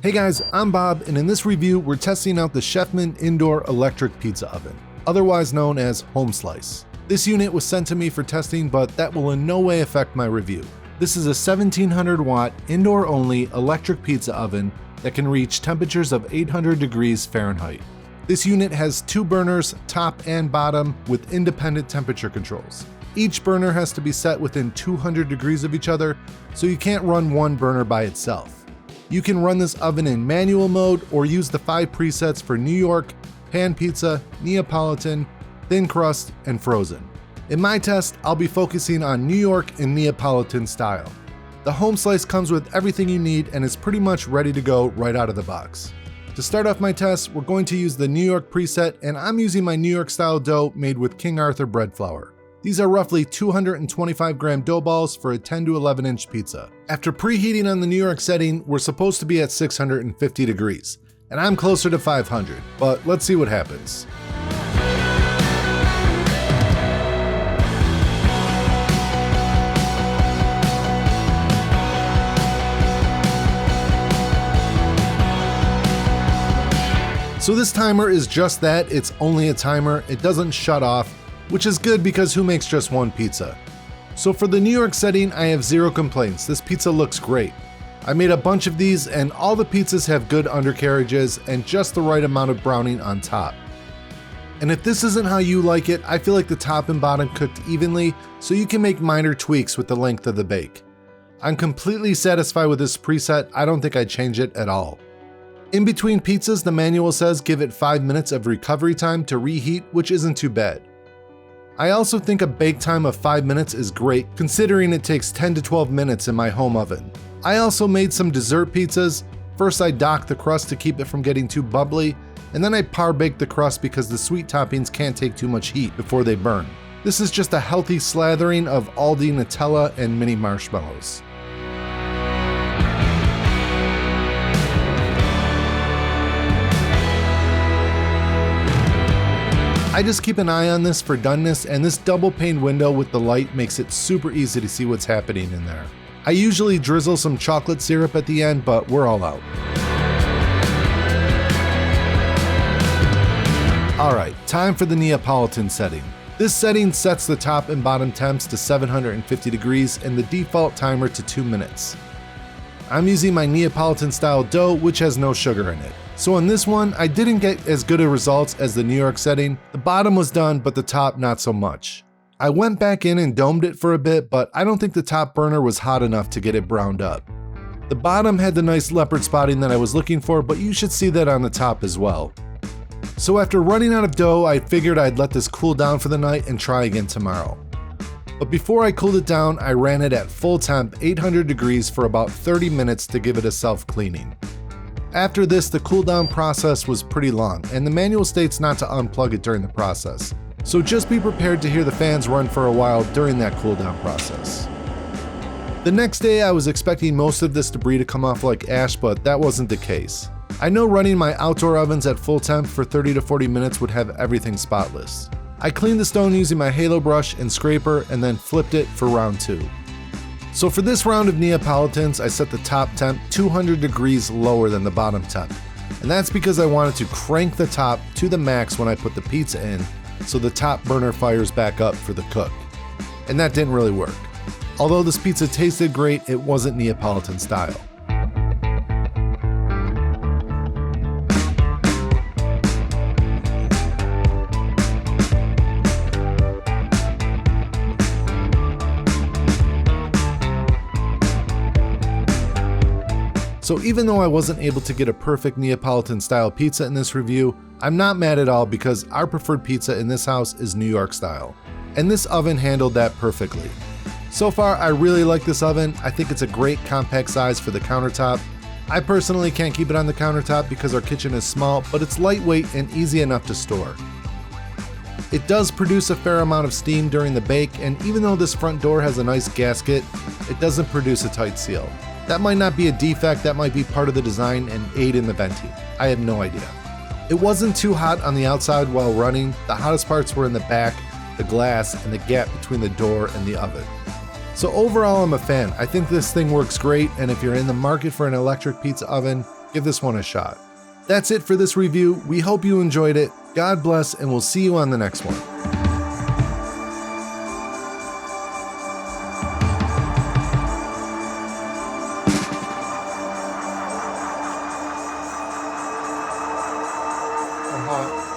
Hey guys, I'm Bob, and in this review, we're testing out the Chefman Indoor Electric Pizza Oven, otherwise known as Home Slice. This unit was sent to me for testing, but that will in no way affect my review. This is a 1700 watt, indoor-only electric pizza oven that can reach temperatures of 800 degrees Fahrenheit. This unit has two burners, top and bottom, with independent temperature controls. Each burner has to be set within 200 degrees of each other, so you can't run one burner by itself. You can run this oven in manual mode or use the 5 presets for New York, pan pizza, Neapolitan, thin crust, and frozen. In my test, I'll be focusing on New York and Neapolitan style. The Home Slice comes with everything you need and is pretty much ready to go right out of the box. To start off my test, we're going to use the New York preset, and I'm using my New York style dough made with King Arthur bread flour. These are roughly 225 gram dough balls for a 10 to 11 inch pizza. After preheating on the New York setting, we're supposed to be at 650 degrees, and I'm closer to 500, but let's see what happens. So this timer is just that, it's only a timer, it doesn't shut off, which is good because who makes just one pizza? So for the New York setting, I have zero complaints. This pizza looks great. I made a bunch of these and all the pizzas have good undercarriages and just the right amount of browning on top. And if this isn't how you like it, I feel like the top and bottom cooked evenly, so you can make minor tweaks with the length of the bake. I'm completely satisfied with this preset. I don't think I'd change it at all. In between pizzas, the manual says give it 5 minutes of recovery time to reheat, which isn't too bad. I also think a bake time of 5 minutes is great, considering it takes 10 to 12 minutes in my home oven. I also made some dessert pizzas. First I docked the crust to keep it from getting too bubbly, and then I par baked the crust because the sweet toppings can't take too much heat before they burn. This is just a healthy slathering of Aldi Nutella and mini marshmallows. I just keep an eye on this for doneness, and this double pane window with the light makes it super easy to see what's happening in there. I usually drizzle some chocolate syrup at the end, but we're all out. Alright, time for the Neapolitan setting. This setting sets the top and bottom temps to 750 degrees and the default timer to 2 minutes. I'm using my Neapolitan style dough, which has no sugar in it. So on this one, I didn't get as good a results as the New York setting. The bottom was done, but the top not so much. I went back in and domed it for a bit, but I don't think the top burner was hot enough to get it browned up. The bottom had the nice leopard spotting that I was looking for, but you should see that on the top as well. So after running out of dough, I figured I'd let this cool down for the night and try again tomorrow. But before I cooled it down, I ran it at full temp, 800 degrees for about 30 minutes to give it a self-cleaning. After this, the cool down process was pretty long, and the manual states not to unplug it during the process. So just be prepared to hear the fans run for a while during that cool down process. The next day, I was expecting most of this debris to come off like ash, but that wasn't the case. I know running my outdoor ovens at full temp for 30 to 40 minutes would have everything spotless. I cleaned the stone using my halo brush and scraper and then flipped it for round 2. So for this round of Neapolitans, I set the top temp 200 degrees lower than the bottom temp. And that's because I wanted to crank the top to the max when I put the pizza in, so the top burner fires back up for the cook. And that didn't really work. Although this pizza tasted great, it wasn't Neapolitan style. So even though I wasn't able to get a perfect Neapolitan style pizza in this review, I'm not mad at all because our preferred pizza in this house is New York style. And this oven handled that perfectly. So far, I really like this oven. I think it's a great compact size for the countertop. I personally can't keep it on the countertop because our kitchen is small, but it's lightweight and easy enough to store. It does produce a fair amount of steam during the bake, and even though this front door has a nice gasket, it doesn't produce a tight seal. That might not be a defect, that might be part of the design and aid in the venting. I have no idea. It wasn't too hot on the outside while running. The hottest parts were in the back, the glass, and the gap between the door and the oven. So overall, I'm a fan. I think this thing works great, and if you're in the market for an electric pizza oven, give this one a shot. That's it for this review. We hope you enjoyed it. God bless, and we'll see you on the next one.